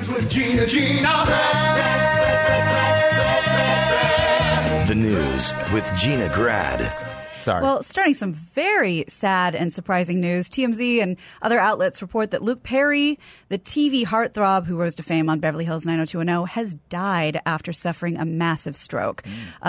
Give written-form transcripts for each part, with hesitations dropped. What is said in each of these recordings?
News with Gina. The news with Gina Grad. Sorry. Well, starting some very sad and surprising news, TMZ and other outlets report that Luke Perry, the TV heartthrob who rose to fame on Beverly Hills 90210, has died after suffering a massive stroke.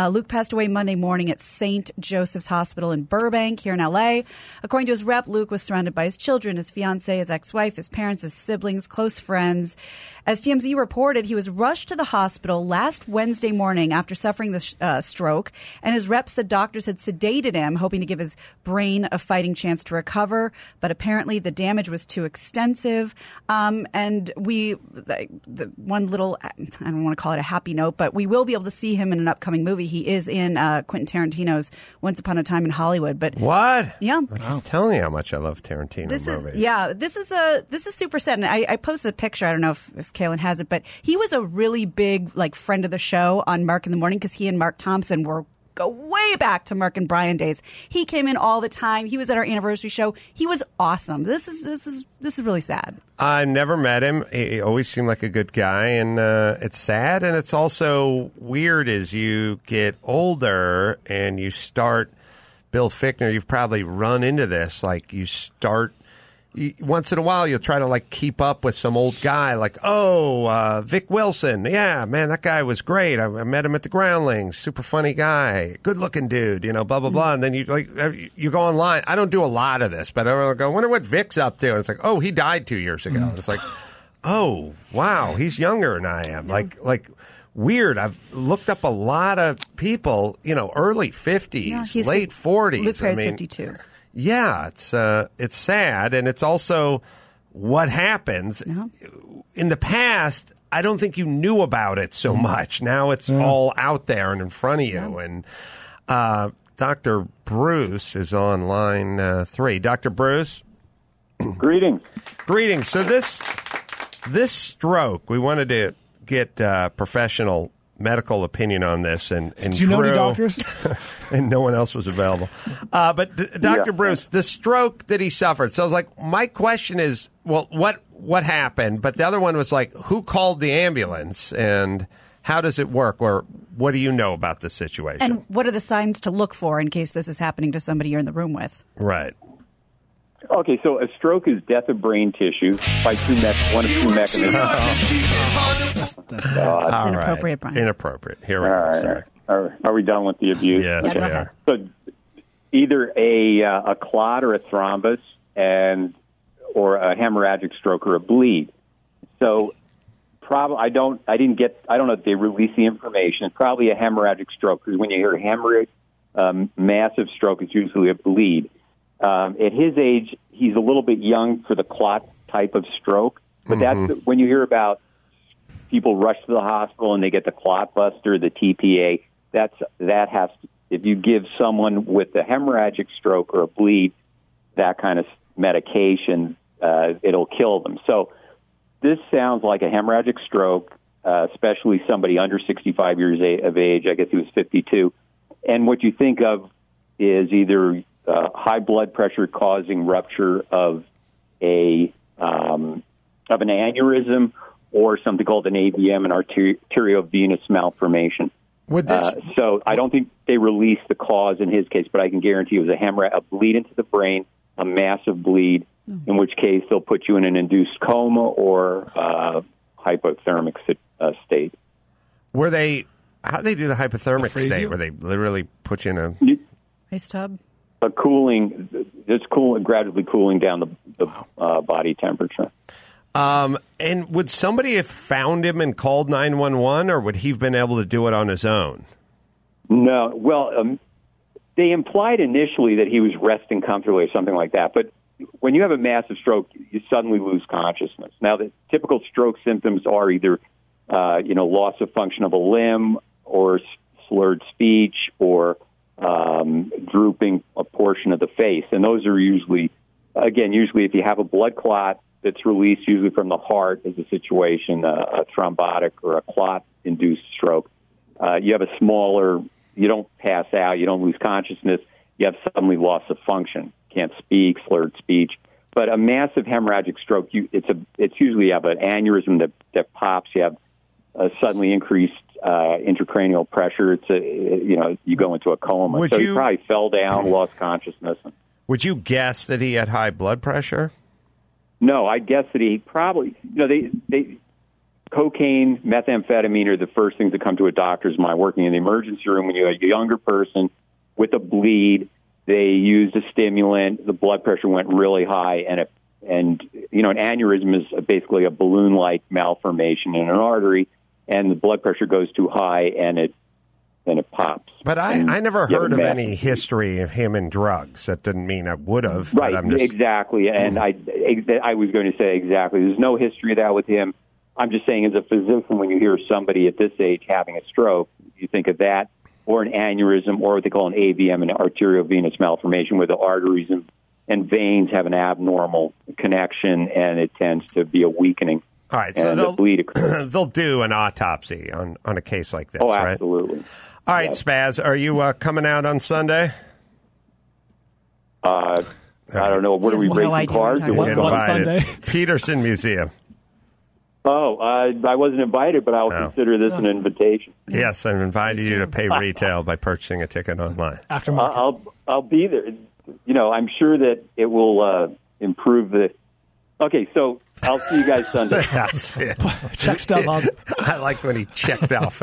Luke passed away Monday morning at St. Joseph's Hospital in Burbank here in L.A. According to his rep, Luke was surrounded by his children, his fiancée, his ex-wife, his parents, his siblings, close friends. As TMZ reported, he was rushed to the hospital last Wednesday morning after suffering the stroke, and his rep said doctors had sedated him, hoping to give his brain a fighting chance to recover. But apparently the damage was too extensive. And one little, I don't want to call it a happy note, but we will be able to see him in an upcoming movie. He is in Quentin Tarantino's Once Upon a Time in Hollywood. But what? Yeah. I'm telling you how much I love Tarantino movies. This is super sad. And I posted a picture. I don't know if Kaylin has it, but he was a really big friend of the show on Mark in the Morning because he and Mark Thompson go way back to Mark and Brian days. He came in all the time. He was at our anniversary show. He was awesome. This is really sad. I never met him. He always seemed like a good guy, and it's sad, and it's also weird as you get older and you start. Bill Fichtner, you've probably run into this. Once in a while, you'll try to keep up with some old guy, Vic Wilson. Yeah, man, that guy was great. I met him at the Groundlings. Super funny guy, good looking dude. Blah blah blah. And then you go online. I don't do a lot of this, but I go, wonder what Vic's up to. And it's oh, he died 2 years ago. And it's oh wow, he's younger than I am. Weird. I've looked up a lot of people. Early 50s, late 40s. Luke Perry's 52. Yeah, it's sad, and it's also what happens. In the past, I don't think you knew about it so much. Now it's all out there and in front of you. And Dr. Bruce is on line 3. Dr. Bruce? Greetings. Greetings. So this stroke, we wanted to get professional medical opinion on this, and do you know any doctors? And no one else was available. But Dr. Bruce, the stroke that he suffered. So I was my question is, well, what happened? But the other one was who called the ambulance, and how does it work, or what do you know about the situation? And what are the signs to look for in case this is happening to somebody you're in the room with? Right. Okay, so a stroke is death of brain tissue by one of two mechanisms. That's inappropriate, Brian. Inappropriate. Here we go. Are we done with the abuse? Yes, we are. So either a clot or a thrombus, or a hemorrhagic stroke or a bleed. So I don't know if they released the information. It's probably a hemorrhagic stroke, because when you hear hemorrhage, massive stroke, it's usually a bleed. At his age, he's a little bit young for the clot type of stroke. But that's when you hear about people rush to the hospital and they get the clot buster, the TPA. If you give someone with a hemorrhagic stroke or a bleed that kind of medication, it'll kill them. So this sounds like a hemorrhagic stroke, especially somebody under 65 years of age. I guess he was 52. And what you think of is either high blood pressure causing rupture of an aneurysm, or something called an AVM, an arteriovenous malformation. So I don't think they released the cause in his case, but I can guarantee it was a bleed into the brain, a massive bleed, in which case they'll put you in an induced coma or hypothermic state. How do they do the hypothermic state, where they literally put you in a ice tub? Gradually cooling down the body temperature. And would somebody have found him and called 911, or would he have been able to do it on his own? No. Well, they implied initially that he was resting comfortably or something like that. But when you have a massive stroke, you suddenly lose consciousness. Now, the typical stroke symptoms are either, loss of function of a limb, or slurred speech, or drooping a portion of the face. And those are usually if you have a blood clot that's released usually from the heart is a situation, a thrombotic or a clot-induced stroke. You have you don't pass out, you don't lose consciousness, you have suddenly loss of function. Can't speak, slurred speech. But a massive hemorrhagic stroke, it's usually you have an aneurysm that pops. You have a suddenly increased intracranial pressure. You go into a coma. He probably fell down, lost consciousness. Would you guess that he had high blood pressure? No, I'd guess that he probably, cocaine, methamphetamine are the first things that come to a doctor's mind. Working in the emergency room, when you have a younger person with a bleed, they used a stimulant, the blood pressure went really high, and an aneurysm is basically a balloon-like malformation in an artery, and the blood pressure goes too high, and it pops. But I never heard of any history of him and drugs. That didn't mean I would have. Right, but I'm just... exactly. And I was going to say exactly. There's no history of that with him. I'm just saying, as a physician, when you hear somebody at this age having a stroke, you think of that, or an aneurysm, or what they call an AVM, an arteriovenous malformation, where the arteries and veins have an abnormal connection, and it tends to be a weakening. All right, so they'll do an autopsy on a case like this, right? Absolutely. All right, Spaz, are you coming out on Sunday? I don't know. What are we raising cars? What Sunday? Peterson Museum. Oh, I wasn't invited, but I'll consider this an invitation. Yes, I've invited you to pay retail by purchasing a ticket online. I'll be there. I'm sure that it will improve the... Okay, so I'll see you guys Sunday. Check stuff up. I like when he checked off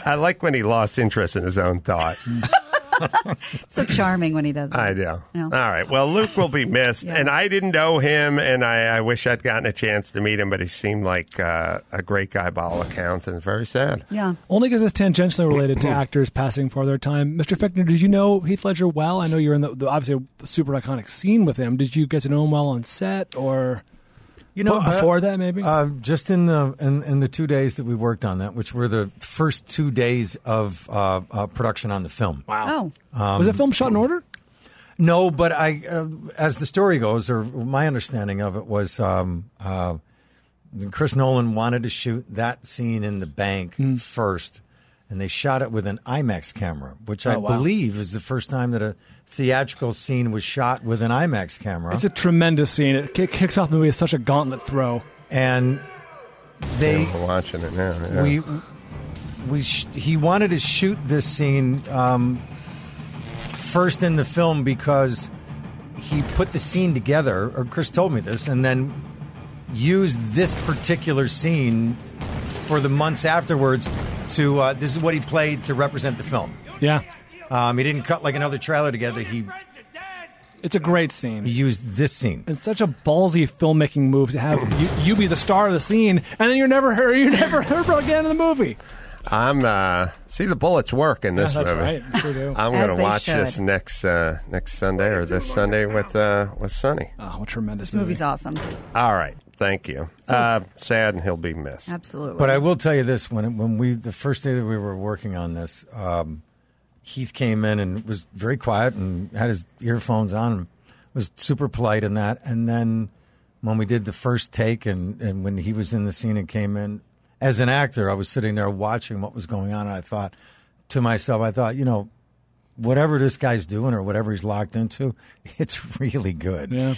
I like when he lost interest in his own thought. So charming when he does that. I do. All right. Well, Luke will be missed. And I didn't know him, and I wish I'd gotten a chance to meet him, but he seemed like a great guy by all accounts, and very sad. Yeah. Only because it's tangentially related to actors passing for their time. Mr. Fichtner, did you know Heath Ledger well? I know you're in the obviously a super iconic scene with him. Did you get to know him well on set, or... before that, maybe? Just in the 2 days that we worked on that, which were the first 2 days of production on the film. Wow. Was the film shot in order? No, but as the story goes, or my understanding of it was, Chris Nolan wanted to shoot that scene in the bank first, and they shot it with an IMAX camera, which I believe is the first time that a theatrical scene was shot with an IMAX camera. It's a tremendous scene. It kicks off the movie as such a gauntlet throw. And we're watching it now. Yeah. He wanted to shoot this scene first in the film because he put the scene together, or Chris told me this, and then used this particular scene for the months afterwards to, this is what he played to represent the film. Yeah. He didn't cut like another trailer together. It's a great scene. He used this scene. It's such a ballsy filmmaking move to have you be the star of the scene, and then you're never heard again in the movie. See the bullets work in this that's movie. Right. Sure do. I'm going to watch this next Sunday or this Sunday with Sonny. Oh, what tremendous This movie's awesome. All right, thank you. Sad, and he'll be missed. Absolutely. But I will tell you this: when the first day that we were working on this, Heath came in and was very quiet and had his earphones on and was super polite in that. And then when we did the first take and when he was in the scene and came in, as an actor, I was sitting there watching what was going on, and I thought to myself, whatever this guy's doing or whatever he's locked into, it's really good. Yeah.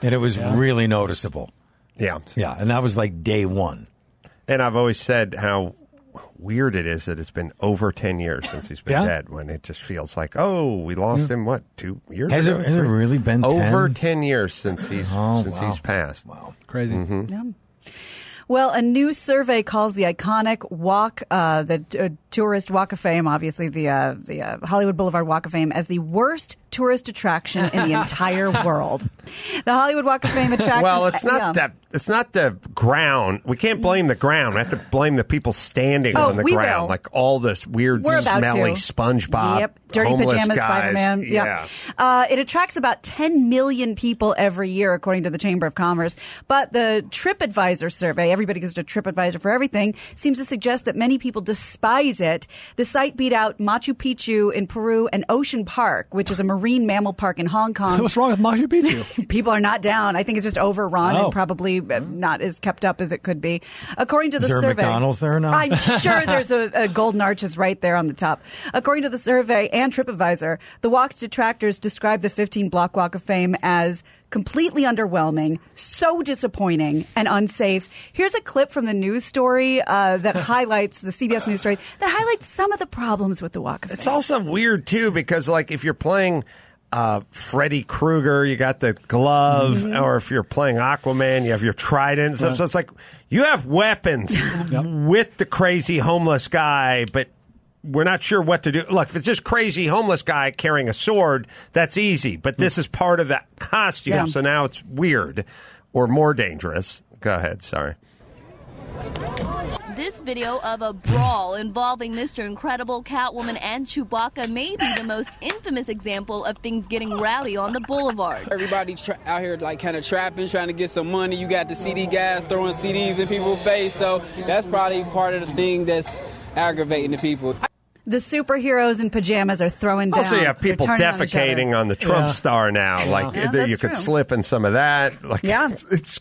And it was really noticeable. Yeah. Yeah, and that was like day one. And I've always said how weird it is that it's been over 10 years since he's been dead, when it just feels like, we lost him, 2 years Has ago? Has it really been over 10 years since he's passed? Wow. Crazy. Mm-hmm. Yeah. Well, a new survey calls the iconic walk, the tourist Walk of Fame, obviously the Hollywood Boulevard Walk of Fame, as the worst tourist attraction in the entire world. The Hollywood Walk of Fame attraction. Well, it's not that. It's not the ground. We can't blame the ground. We have to blame the people standing on the ground, will. like all this weird, smelly SpongeBob, dirty homeless pajamas, guys. Spider-Man. Yeah. It attracts about 10 million people every year, according to the Chamber of Commerce. But the TripAdvisor survey, everybody goes to TripAdvisor for everything, seems to suggest that many people despise it. The site beat out Machu Picchu in Peru and Ocean Park, which is a marine mammal park in Hong Kong. What's wrong with Machu Picchu? People are not down. I think it's just overrun and probably not as kept up as it could be. According to the survey. Is there a McDonald's there now? I'm sure there's a golden arches right there on the top. According to the survey and TripAdvisor, the walk's detractors describe the 15-block Walk of Fame as completely underwhelming, so disappointing and unsafe. Here's a clip from the news story that highlights the CBS News Story that highlights some of the problems with the Walk of Fame. It's also weird, too, because, like, if you're playing Freddy Krueger, you got the glove, or if you're playing Aquaman, you have your trident. So it's like you have weapons with the crazy homeless guy, but we're not sure what to do. Look, if it's just crazy homeless guy carrying a sword, that's easy. But this is part of that costume, so now it's weird or more dangerous. Go ahead, sorry. This video of a brawl involving Mr. Incredible, Catwoman, and Chewbacca may be the most infamous example of things getting rowdy on the boulevard. Everybody out here like kind of trapping, trying to get some money. You got the CD guys throwing CDs in people's face, so that's probably part of the thing that's aggravating the people. The superheroes in pajamas are throwing down. Also, you have people defecating on the Trump star now. Like, you could slip in some of that. Like, it's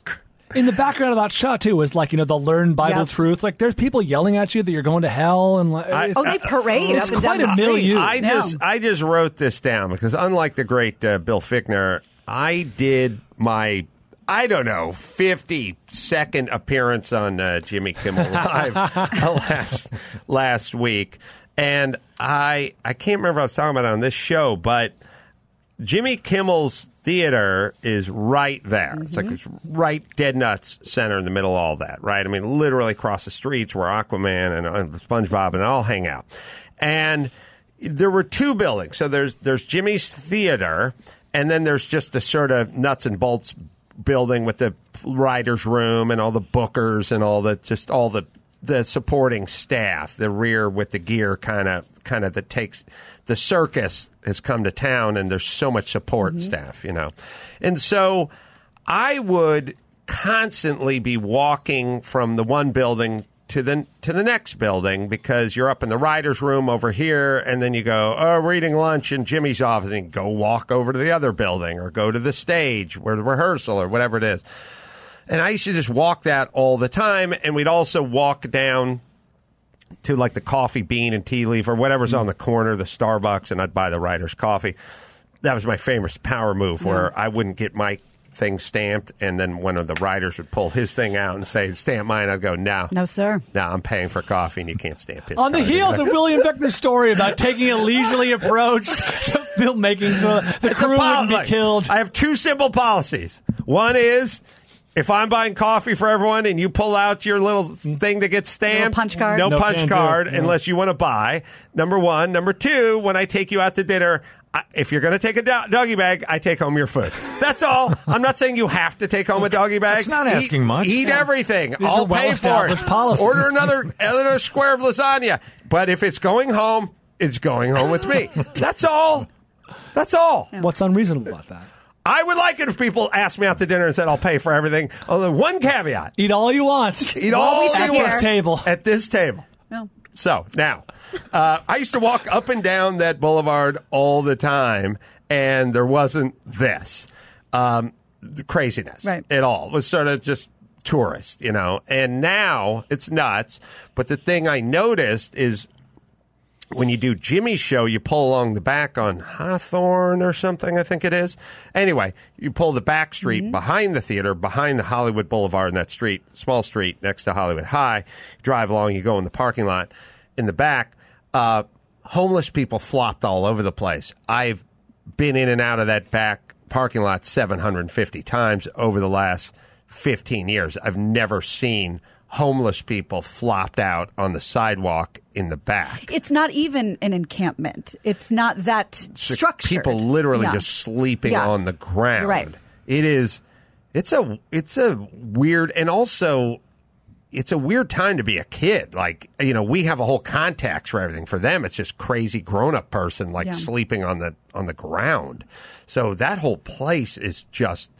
in the background of that shot, too, is like, the learned Bible truth. Like, there's people yelling at you that you're going to hell. And they parade. It's quite a milieu. I just wrote this down because, unlike the great Bill-Fichtner, I did my 50-second appearance on Jimmy Kimmel Live last week. And I can't remember what I was talking about on this show, but Jimmy Kimmel's theater is right there. It's like it's right dead nuts center in the middle of all that, right? I mean, literally across the streets where Aquaman and SpongeBob and all hang out. And there were two buildings. So there's Jimmy's theater, and then there's just the sort of nuts and bolts building with the writer's room and all the bookers and all the supporting staff, the rear with the gear kind of that takes the circus has come to town, and there's so much support staff, And so I would constantly be walking from the one building to the next building because you're up in the writer's room over here, and then you go, we're eating lunch in Jimmy's office, and you go walk over to the other building or go to the stage where the rehearsal or whatever it is. And I used to just walk that all the time, and we'd also walk down to like the Coffee Bean and Tea Leaf or whatever's on the corner, the Starbucks, and I'd buy the writer's coffee. That was my famous power move where I wouldn't get my thing stamped, and then one of the writers would pull his thing out and say, stamp mine. I'd go, no, sir. No, I'm paying for coffee, and you can't stamp his. On the heels of William Fichtner's story about taking a leisurely approach to filmmaking so the crew wouldn't be killed. I have two simple policies. One is, if I'm buying coffee for everyone and you pull out your little thing to get stamped, punch card. no punch card unless you want to buy. Number one. Number two, when I take you out to dinner, if you're going to take a doggy bag, I take home your food. That's all. I'm not saying you have to take home a doggy bag. It's not asking much. Eat everything. I'll pay for it. Policies. Order another square of lasagna. But if it's going home, it's going home with me. That's all. That's all. Yeah. What's unreasonable about that? I would like it if people asked me out to dinner and said, I'll pay for everything. Although one caveat. Eat all you want. Eat all you want. At this table. No. So, now, I used to walk up and down that boulevard all the time, and there wasn't this the craziness at all. It was sort of just tourist, And now it's nuts. But the thing I noticed is when you do Jimmy's show, you pull along the back on Hawthorne or something, I think it is. Anyway, you pull the back street behind the theater, behind the Hollywood Boulevard in that street, small street next to Hollywood High. You drive along, you go in the parking lot. In the back, homeless people flopped all over the place. I've been in and out of that back parking lot 750 times over the last 15 years. I've never seen homeless people flopped out on the sidewalk in the back. It's not even an encampment. It's not that structured. People literally just sleeping on the ground. You're right. It is. It's a weird, and also it's a weird time to be a kid. Like, we have a whole context for everything. For them, it's just crazy grown-up person sleeping on the ground. So that whole place is just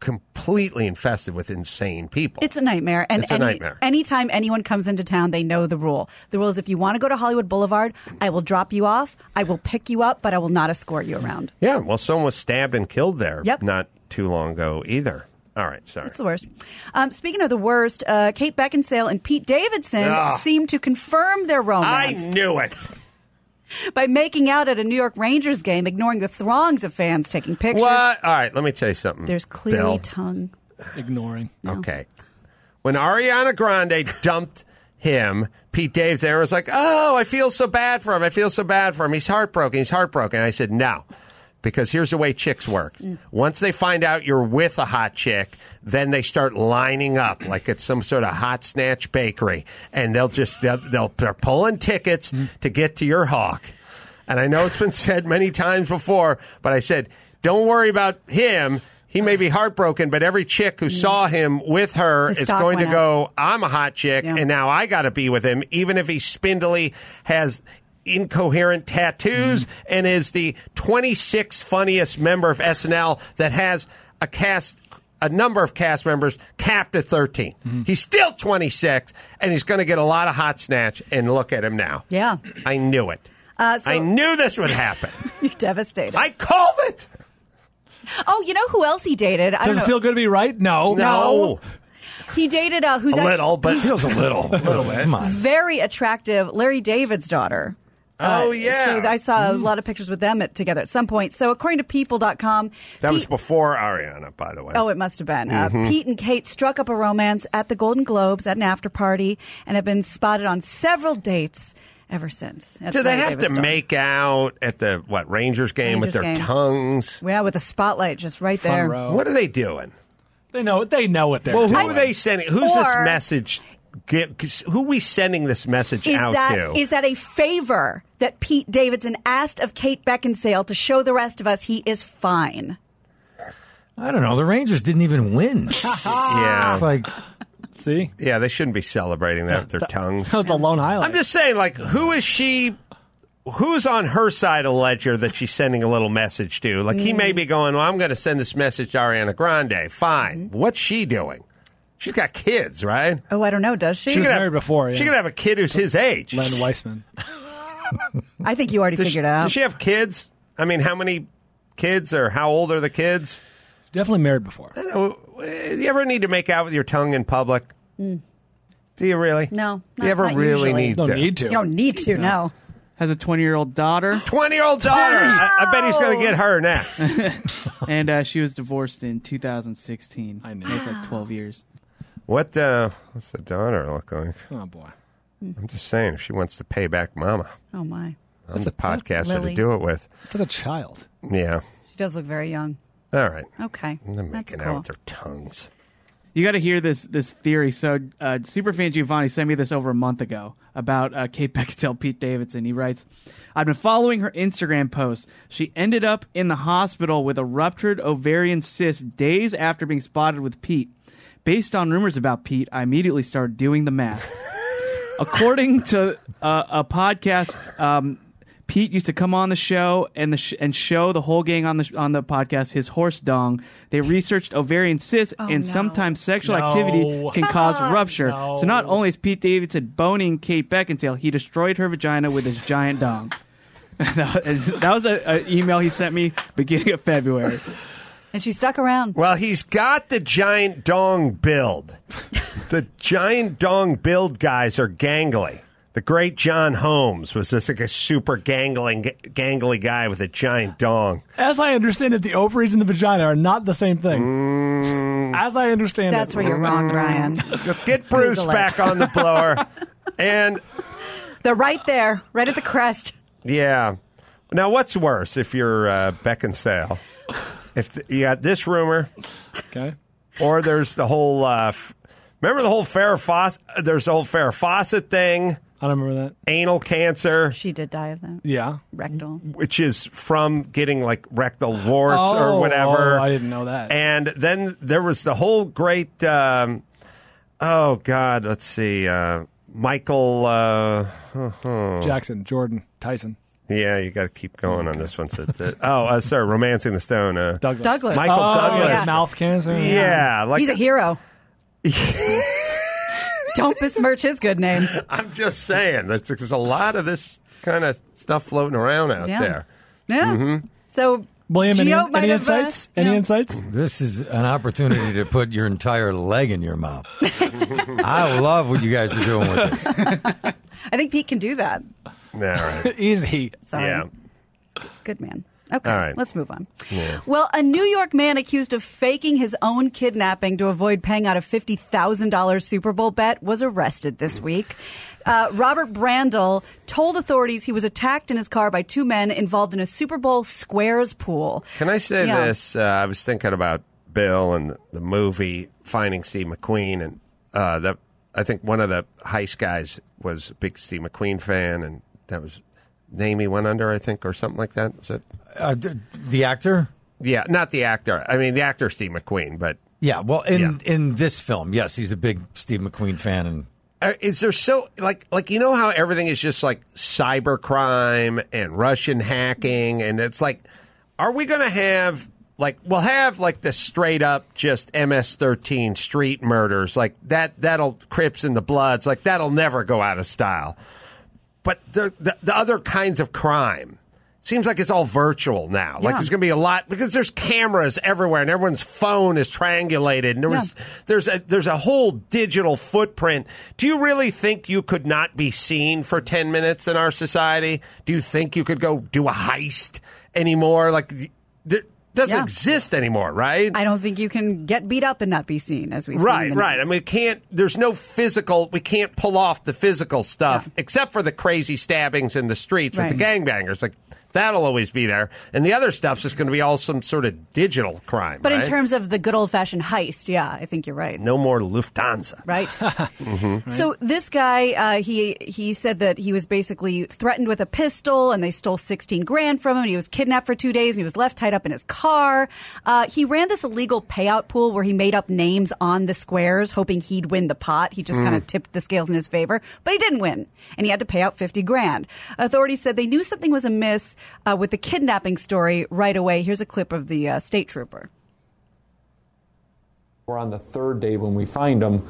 completely infested with insane people. It's a nightmare. And anytime anyone comes into town, they know the rule. The rule is if you want to go to Hollywood Boulevard, I will drop you off, I will pick you up, but I will not escort you around. Yeah, well, someone was stabbed and killed there not too long ago either. All right, sorry. It's the worst. Speaking of the worst, Kate Beckinsale and Pete Davidson seem to confirm their romance. I knew it. by making out at a New York Rangers game, ignoring the throngs of fans taking pictures. What? All right, let me tell you something. There's clearly Bill. tongue. Ignoring. No. Okay. When Ariana Grande dumped him, Pete Davidson was like, oh, I feel so bad for him. I feel so bad for him. He's heartbroken. He's heartbroken. I said, no. Because here's the way chicks work. Once they find out you're with a hot chick, then they start lining up like it's some sort of hot snatch bakery. And they're pulling tickets to get to your hawk. And I know it's been said many times before, but I said, don't worry about him. He may be heartbroken, but every chick who saw him with her is going to go, I'm a hot chick, and now I got to be with him, even if he's spindly, has incoherent tattoos, and is the 26th funniest member of SNL that has a number of cast members capped at 13. He's still 26, and he's going to get a lot of hot snatch, and look at him now. Yeah. I knew it. I knew this would happen. You're devastated. I called it. Oh, you know who else he dated? Does it feel good to be right? No. He dated who's a little, but feels a little bit. Come on. very attractive Larry David's daughter. Oh, yeah. So I saw a lot of pictures with them together at some point. So according to People.com... That was before Ariana, by the way. Oh, it must have been. Pete and Kate struck up a romance at the Golden Globes at an after party and have been spotted on several dates ever since. That's Do they Larry have David's to daughter. make out at the, Rangers game with their tongues? Yeah, with a spotlight just right Front there. row. What are they doing? They know what they're Well, doing. who are they sending? Who's Or- this message? Who are we sending this message out to? Is that a favor that Pete Davidson asked of Kate Beckinsale to show the rest of us he is fine? I don't know. The Rangers didn't even win. Yeah. It's like, See? Yeah, they shouldn't be celebrating that with their tongues. That was the lone highlight. I'm just saying, who is she? Who's on her side of the ledger that she's sending a little message to? He may be going, well, I'm going to send this message to Ariana Grande. Fine. What's she doing? She's got kids, right? Oh, I don't know. Does she? She was married before, yeah. She could have a kid who's his age. Len Weissman. I think you already figured it out. Does she have kids? I mean, how many kids or how old are the kids? Definitely married before. I don't know. Do you ever need to make out with your tongue in public? Do you really? No. Do you ever not really usually. need Don't to? need to. You don't need to, no. Has a 20-year-old daughter. 20-year-old daughter. I bet he's going to get her next. And she was divorced in 2016. I know. It's like 12 years. What's the daughter look like? Oh, boy. I'm just saying, if she wants to pay back Mama, Oh, my. I'm the podcaster Lily. to do it with. It's like a child. Yeah. She does look very young. All right. Okay. I'm That's making cool. out with their tongues. You got to hear this theory. So, Superfan Giovanni sent me this over a month ago about Kate Beckinsale, Pete Davidson. He writes, I've been following her Instagram posts. She ended up in the hospital with a ruptured ovarian cyst days after being spotted with Pete. Based on rumors about Pete, I immediately started doing the math. According to a podcast, Pete used to come on the show and show the whole gang on the podcast his horse dong. They researched ovarian cysts and sometimes sexual activity can cause rupture. No. So not only is Pete Davidson boning Kate Beckinsale, he destroyed her vagina with his giant dong. That was an email he sent me beginning of February. And she stuck around. Well, he's got the giant dong build. The giant dong build guys are gangly. The great John Holmes was just like a super gangly guy with a giant dong. As I understand it, the ovaries and the vagina are not the same thing. As I understand That's it. where you're wrong, Brian. Get Bruce Google it. back on the blower. And, They're right there, right at the crest. yeah. Now, what's worse if you're Beckinsale? If you got this rumor, Okay. or there's the whole, remember the whole Farrah Fawcett, there's the whole Farrah Fawcett thing, I don't remember that. anal cancer, She did die of that. Yeah. Rectal. which is from getting rectal warts or whatever. Oh, I didn't know that. And then there was the whole great, oh God, let's see, Michael, Jackson, Jordan, Tyson. yeah, you got to keep going on this one. So sorry, Romancing the Stone. Douglas. Michael Douglas. Yeah. Mouth cancer. Yeah, He's a hero. Don't besmirch his good name. I'm just saying, there's a lot of this kind of stuff floating around out there. Yeah. So, William, Gio any might have, insights? Any insights? this is an opportunity to put your entire leg in your mouth. I love what you guys are doing with this. I think Pete can do that. All right. Easy. Sorry. Yeah. Good man. Okay, All right. let's move on. Yeah. Well, a New York man accused of faking his own kidnapping to avoid paying out a $50,000 Super Bowl bet was arrested this week. Robert Randall told authorities he was attacked in his car by two men involved in a Super Bowl squares pool. Can I say this? I was thinking about Bill and the movie Finding Steve McQueen, and I think one of the heist guys was a big Steve McQueen fan, and that was name he went under, I think, or something like that. Was it? The actor? Yeah, not the actor. I mean, the actor Steve McQueen, but yeah. Well, in this film, yes, he's a big Steve McQueen fan. And is there like you know how everything is just like cybercrime and Russian hacking, and it's like, are we going to have we'll have the straight up just MS-13 street murders like that'll Crips and the Bloods, like that'll never go out of style. But the other kinds of crime seems like it's all virtual now. Like there's going to be a lot because there's cameras everywhere and everyone's phone is triangulated and there's a whole digital footprint. Do you really think you could not be seen for 10 minutes in our society? Do you think you could go do a heist anymore? Like it doesn't exist anymore, right? I don't think you can get beat up and not be seen, as we've seen. Right. I mean, there's no physical, we can't pull off the physical stuff except for the crazy stabbings in the streets with the gangbangers. Like, that'll always be there. And the other stuff's just going to be all some sort of digital crime. But in terms of the good old-fashioned heist, I think you're right. No more Lufthansa. Right. Mm-hmm. So this guy, he said that he was basically threatened with a pistol and they stole $16,000 from him. He was kidnapped for 2 days and he was left tied up in his car. He ran this illegal payout pool where he made up names on the squares, hoping he'd win the pot. He just kind of tipped the scales in his favor, but he didn't win. And he had to pay out $50,000. Authorities said they knew something was amiss with the kidnapping story right away. Here's a clip of the state trooper. We're on the third day when we find him,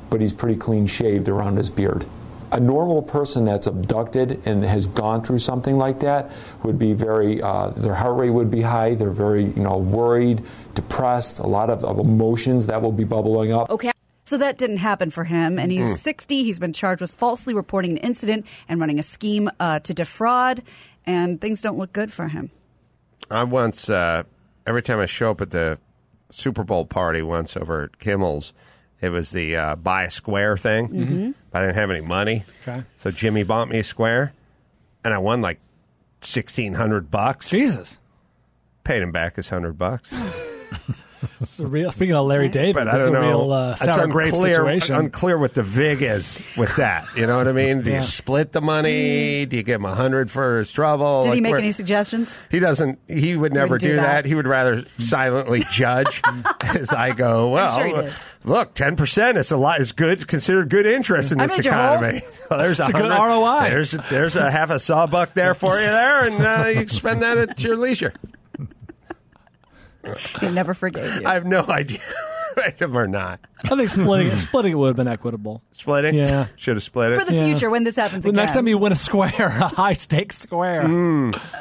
but he's pretty clean shaved around his beard. A normal person that's abducted and has gone through something like that would be very, their heart rate would be high. They're very, worried, depressed, a lot of emotions that will be bubbling up. Okay. So that didn't happen for him, and he's 60. He's been charged with falsely reporting an incident and running a scheme to defraud, and things don't look good for him. I once, every time I show up at the Super Bowl party once over at Kimmel's, it was the buy a square thing. Mm-hmm. I didn't have any money, so Jimmy bought me a square, and I won like $1,600. Jesus! Paid him back his $100. It's a real. Speaking of Larry David, but I don't know. Real, sour grape situation. Unclear what the vig is with that. You know what I mean? Do you split the money? Do you give him $100 for his trouble? Did he make any suggestions? He doesn't. He would never do that. He would rather silently judge as I go. Well, look, 10% is a lot. Is good. Considered good interest in this economy. Well, there's a good ROI. There's a half a sawbuck there for you there, and you can spend that at your leisure. He never forgave you. I have no idea. Random or not. I think splitting it would have been equitable. Splitting? Yeah. Should have split it. For the future, when this happens again. Next time you win a square, a high-stakes square.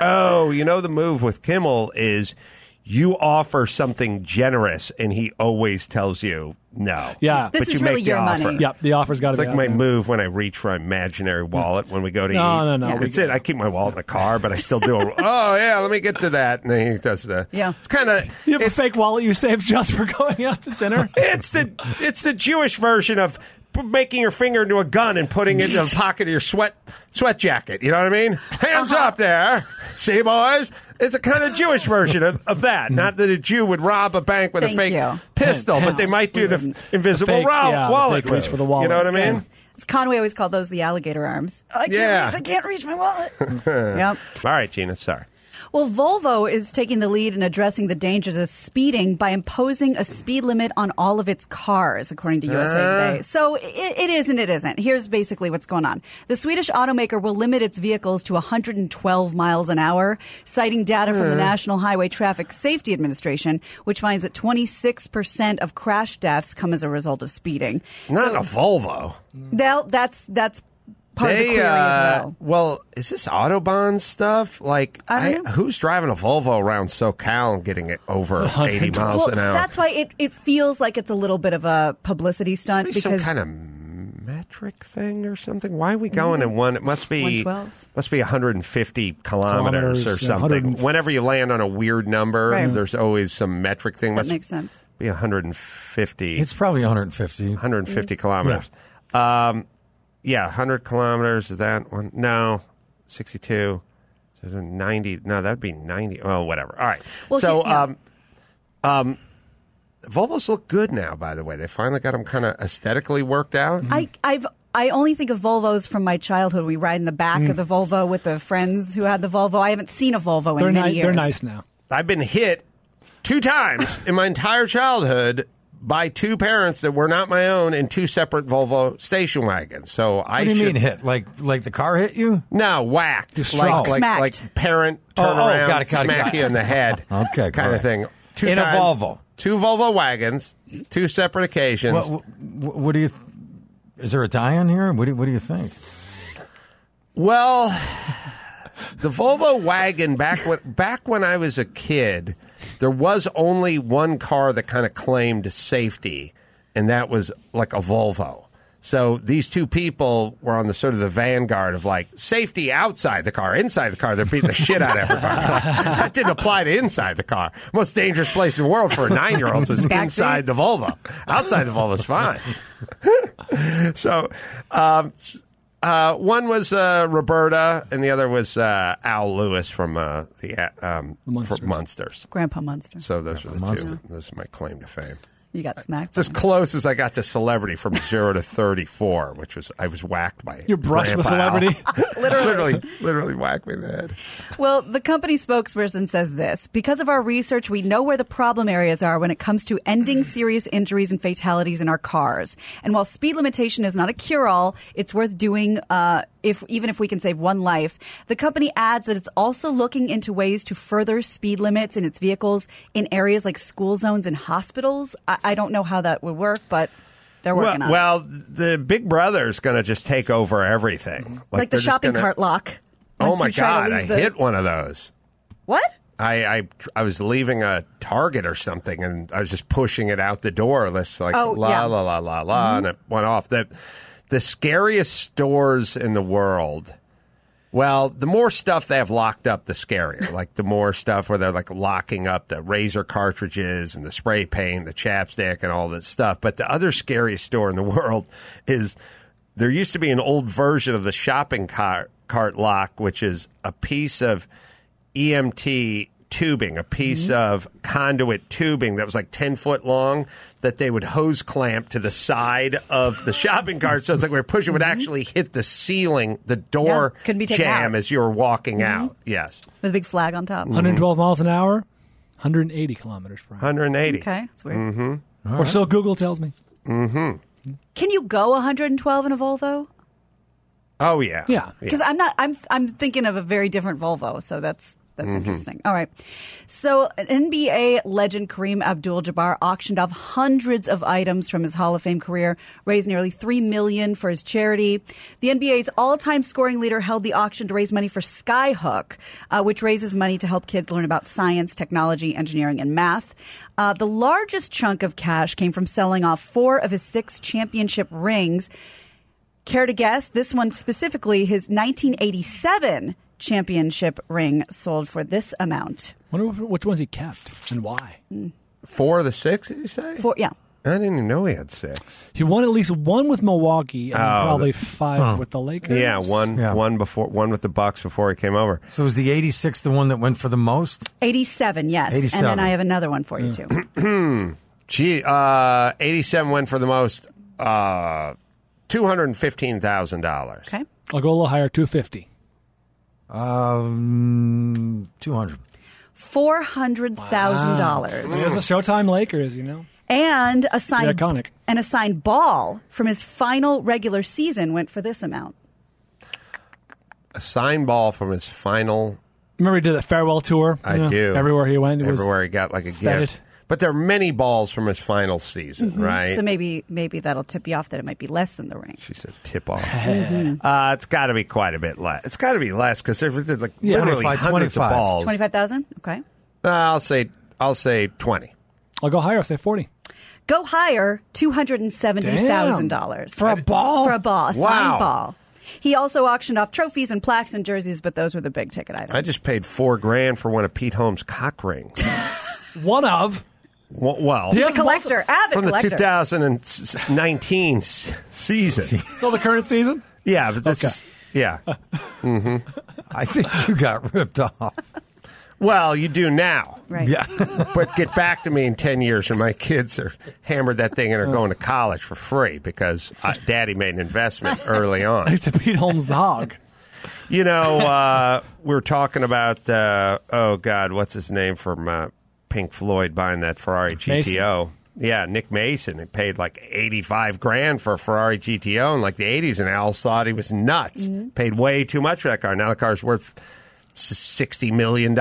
Oh, the move with Kimmel is you offer something generous, and he always tells you no. Yeah. This but is you really make your the offer. money. Yep, the offer's got to be It's like my move when I reach for my imaginary wallet when we go to eat. No. That's it. I keep my wallet in the car, but I still do let me get to that. And then he does it's kind of... You have a fake wallet you saved just for going out to dinner? It's the Jewish version of making your finger into a gun and putting it in the pocket of your sweat jacket. You know what I mean? Hands up there. See, boys? It's a kind of Jewish version of that. Not that a Jew would rob a bank with a fake pistol, but they might do the invisible wallet. Reach for the wallet. You know what I mean? Conway always called those the alligator arms. I can't reach my wallet. Yep. All right, Gina, sorry. Well, Volvo is taking the lead in addressing the dangers of speeding by imposing a speed limit on all of its cars, according to USA Today. So it is and it isn't. Here's basically what's going on. The Swedish automaker will limit its vehicles to 112 miles an hour, citing data from the National Highway Traffic Safety Administration, which finds that 26% of crash deaths come as a result of speeding. Not a Volvo. That's part of the query as well, is this Autobahn stuff? Like, who's driving a Volvo around SoCal and getting it over 80 miles an hour? That's why it feels like it's a little bit of a publicity stunt. Because some kind of metric thing or something? Why are we going in one? It must be 150 kilometers or something. Whenever you land on a weird number, there's always some metric thing. That makes sense. Be 150. It's probably 150. 150 kilometers. Yeah. 100 kilometers. Is that one? No. 62. So 90. No, that'd be 90. Oh, whatever. All right. Well, so, Volvos look good now, by the way. They finally got them kind of aesthetically worked out. I only think of Volvos from my childhood. We ride in the back of the Volvo with the friends who had the Volvo. I haven't seen a Volvo in many years. They're nice now. I've been hit 2 times in my entire childhood by 2 parents that were not my own in 2 separate Volvo station wagons. So what do you mean hit? Like the car hit you? No, whacked. Like parent turn around, smack you in the head. Okay, kind of thing. 2 in times, a Volvo. 2 Volvo wagons, 2 separate occasions. What do you? Is there a tie-in here? What do you think? Well, the Volvo wagon back when I was a kid, there was only one car that kind of claimed safety, and that was like a Volvo. So these 2 people were on the sort of the vanguard of like safety outside the car. Inside the car, they're beating the shit out of everybody. That didn't apply to inside the car. Most dangerous place in the world for a 9-year-old was inside the Volvo. Outside the Volvo's fine. So one was Roberta, and the other was Al Lewis from Munsters. Grandpa Munster. So those were the 2. Those are my claim to fame. You got smacked. It's as close as I got to celebrity from 0 to 34, which was I was whacked by. Your brush with celebrity, literally whacked me in the head. Well, the company spokesperson says this: because of our research, we know where the problem areas are when it comes to ending serious injuries and fatalities in our cars. And while speed limitation is not a cure-all, it's worth doing. Even if we can save one life. The company adds that it's also looking into ways to further speed limits in its vehicles in areas like school zones and hospitals. I don't know how that would work, but they're working on it. Well, the Big Brother's going to just take over everything. Like the shopping cart lock. Oh, my God. I hit one of those. What? I was leaving a Target or something, and I was just pushing it out the door. Let's la, and it went off. The scariest stores in the world, well, the more stuff they have locked up, the scarier. Like the more stuff where they're like locking up the razor cartridges and the spray paint, the chapstick and all this stuff. But the other scariest store in the world is there used to be an old version of the shopping cart lock, which is a piece of EMT tubing, a piece of conduit tubing that was like 10 foot long that they would hose clamp to the side of the shopping cart. So it's like we were pushing, would actually hit the ceiling, the door jam as you were walking out. Yes. With a big flag on top. 112 miles an hour, 180 kilometers per hour. 180. Okay. That's weird. Mm-hmm. Or so Google tells me. Mm-hmm. Can you go 112 in a Volvo? Oh, yeah. Yeah. Because I'm thinking of a very different Volvo, so that's interesting. All right. So NBA legend Kareem Abdul-Jabbar auctioned off hundreds of items from his Hall of Fame career, raised nearly $3 million for his charity. The NBA's all-time scoring leader held the auction to raise money for Skyhook, which raises money to help kids learn about science, technology, engineering, and math. The largest chunk of cash came from selling off 4 of his 6 championship rings. Care to guess? This one specifically, his 1987 championship ring sold for this amount. Wonder which ones he kept and why. 4 of the 6, did you say? 4, yeah. I didn't even know he had 6. He won at least 1 with Milwaukee and probably 5 with the Lakers. Yeah, one with the Bucks before he came over. So was the 86 the one that went for the most? 87, yes. 87. And then I have another one for you too. Gee, 87 went for the most. $215,000. Okay. I'll go a little higher, 250. 200. $400,000. There's a Showtime Lakers, you know. And a signed iconic. And a signed ball from his final regular season went for this amount. A signed ball from his final. Remember he did a farewell tour? I do. Everywhere he went, everywhere he got like a gift. But there are many balls from his final season, right? So maybe that'll tip you off that it might be less than the ring. She said tip off. It's got to be quite a bit less. It's got to be less because there's like literally hundreds of balls. 25,000? Okay. I'll say 20. I'll go higher. I'll say 40. Go higher, $270,000 for a ball. For a ball, a Wow. signed ball. He also auctioned off trophies and plaques and jerseys, but those were the big ticket items. I just paid $4,000 for one of Pete Holmes' cock rings. One of. Well, He's a collector, avid from collector. the 2019 season. So the current season? Yeah, but this is I think you got ripped off. Well, you do now. Right. Yeah. But get back to me in 10 years when my kids are hammered that thing and are going to college for free because Daddy made an investment early on. I used to Pete Holmes' hog. You know, we were talking about, what's his name from Pink Floyd buying that Ferrari GTO. Mason. Yeah, Nick Mason. He paid like $85,000 for a Ferrari GTO in like the 80s, and Al thought he was nuts. Paid way too much for that car. Now the car's worth $60 million.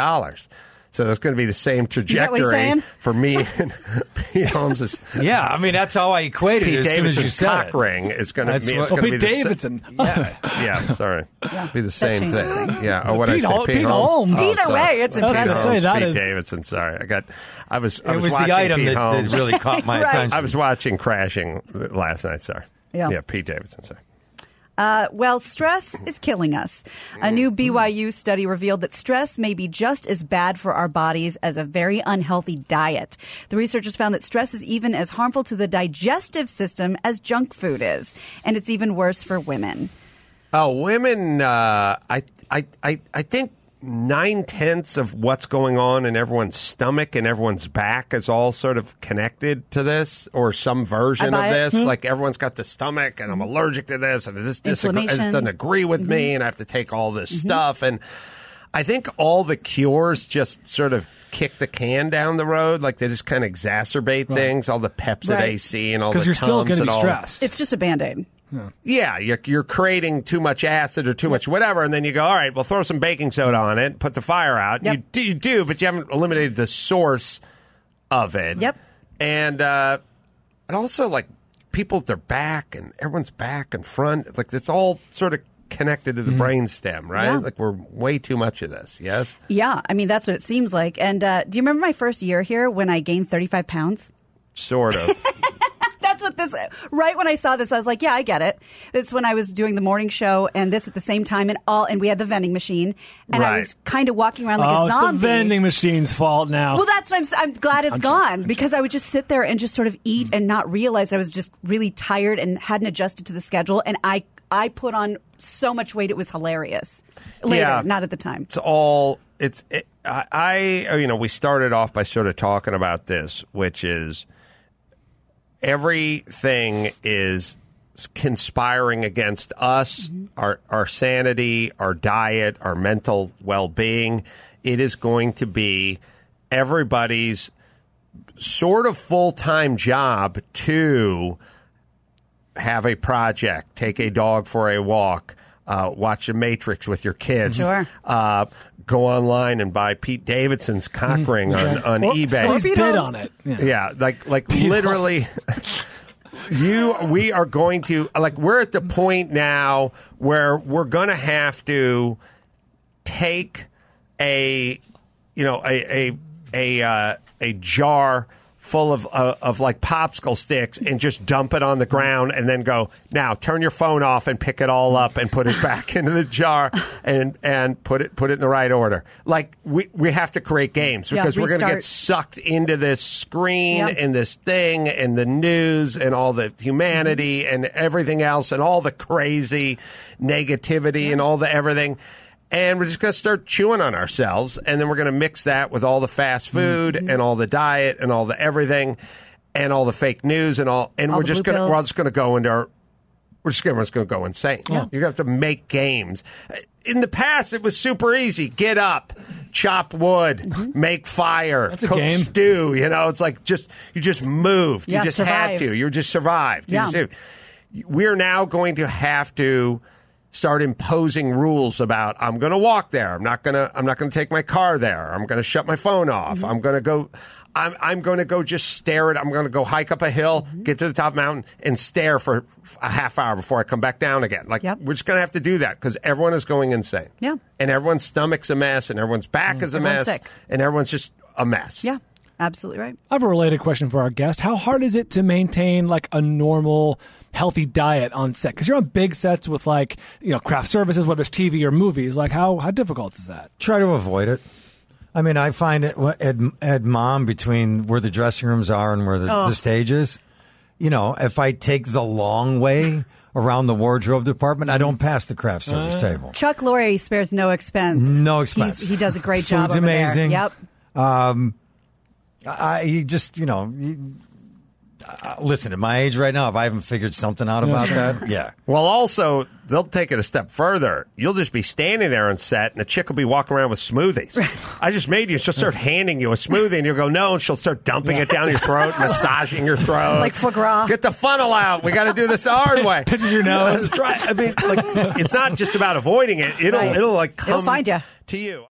So that's going to be the same trajectory for me and Pete Holmes. Yeah, I mean, that's how I equated Pete it as soon as you Davidson's said cock it. ring is going to be. It's Well, going to Pete be Davidson. Yeah, sorry. Be the same changes thing. things. Yeah. Oh, what Pete I say? Pete Holmes. Either sorry. way, it's I was impressive. gonna say, that Pete is- Davidson. Sorry, I was It was watching the item Pete that Holmes. really caught my Right. attention. I was watching Crashing last night. Sorry. Yeah. Pete Davidson. Sorry. Well, stress is killing us. A new BYU study revealed that stress may be just as bad for our bodies as a very unhealthy diet. The researchers found that stress is even as harmful to the digestive system as junk food is, and it's even worse for women. Oh, women! I think 9/10 of what's going on in everyone's stomach and everyone's back is all sort of connected to this, or some version of this. Like everyone's got the stomach, and I'm allergic to this, and this doesn't agree with me, and I have to take all this stuff. And I think all the cures just sort of kick the can down the road, like they just kind of exacerbate things. All the Pepcid AC and all the because you're still Tums going to and be all. stressed. It's just a Band-Aid. Yeah, you're creating too much acid or too much whatever, and then you go, all right, well, throw some baking soda on it, put the fire out. Yep. You do, but you haven't eliminated the source of it. Yep. And also, like, people with their back and everyone's back and front, it's like it's all sort of connected to the brainstem, right? Yeah. Like, we're way too much of this, yes? Yeah, I mean, that's what it seems like. And do you remember my first year here when I gained 35 pounds? Sort of. That's what this, right when I saw this, I was like, yeah, I get it. It's when I was doing the morning show and this at the same time, and we had the vending machine, and I was kind of walking around like a zombie. It's the vending machine's fault now. Well, that's what I'm glad it's gone, because I would just sit there and just sort of eat and not realize I was just really tired and hadn't adjusted to the schedule, and I put on so much weight, it was hilarious. Later, not at the time. It's all, we started off by sort of talking about this, which is, everything is conspiring against us, our sanity, our diet, our mental well-being. It is going to be everybody's sort of full-time job to have a project, take a dog for a walk, watch The Matrix with your kids. Sure. Go online and buy Pete Davidson's cock ring on eBay. Or bid on it. Yeah, like literally, we are going to, like, we're at the point now where we're going to have to take a jar full of like popsicle sticks and just dump it on the ground and then go, now turn your phone off and pick it all up and put it back into the jar and put it in the right order. Like, we have to create games because we're going to get sucked into this screen and this thing and the news and all the humanity and everything else and all the crazy negativity and all the everything. And we're just going to start chewing on ourselves, and then we're going to mix that with all the fast food and all the diet and all the everything and all the fake news and all. And we're just going to go into our. We're just going to go insane. Yeah. You're going to have to make games. In the past, it was super easy. Get up, chop wood, make fire, cook stew. You know, it's like you just moved. You just had to. You just survived. We're now going to have to start imposing rules about, I'm going to walk there. I'm not going to take my car there. I'm going to shut my phone off. I'm going to go just stare at, I'm going to go hike up a hill, get to the top of the mountain and stare for a half hour before I come back down again. Like, we're just going to have to do that because everyone is going insane. Yeah. And everyone's stomach's a mess and everyone's back is a mess. Sick. And everyone's just a mess. Yeah. Absolutely right. I have a related question for our guest. How hard is it to maintain like a normal, healthy diet on set? Because you're on big sets with like, craft services, whether it's TV or movies. Like how difficult is that? Try to avoid it. I mean, I find it at Mom, between where the dressing rooms are and where the stage is, if I take the long way around the wardrobe department, I don't pass the craft service table. Chuck Lorre spares no expense. No expense. He does a great job. Food's over amazing. There. Yep. I just, listen, at my age right now, if I haven't figured something out about that, yeah. Well, also, they'll take it a step further. You'll just be standing there on set, and the chick will be walking around with smoothies. I just made you. She'll start handing you a smoothie, and you'll go, no, and she'll start dumping it down your throat, massaging your throat. Like foie gras. Get the funnel out. We got to do this the hard way. Pinches your nose. That's right. I mean, it's not just about avoiding it. It'll come It'll find you. to you.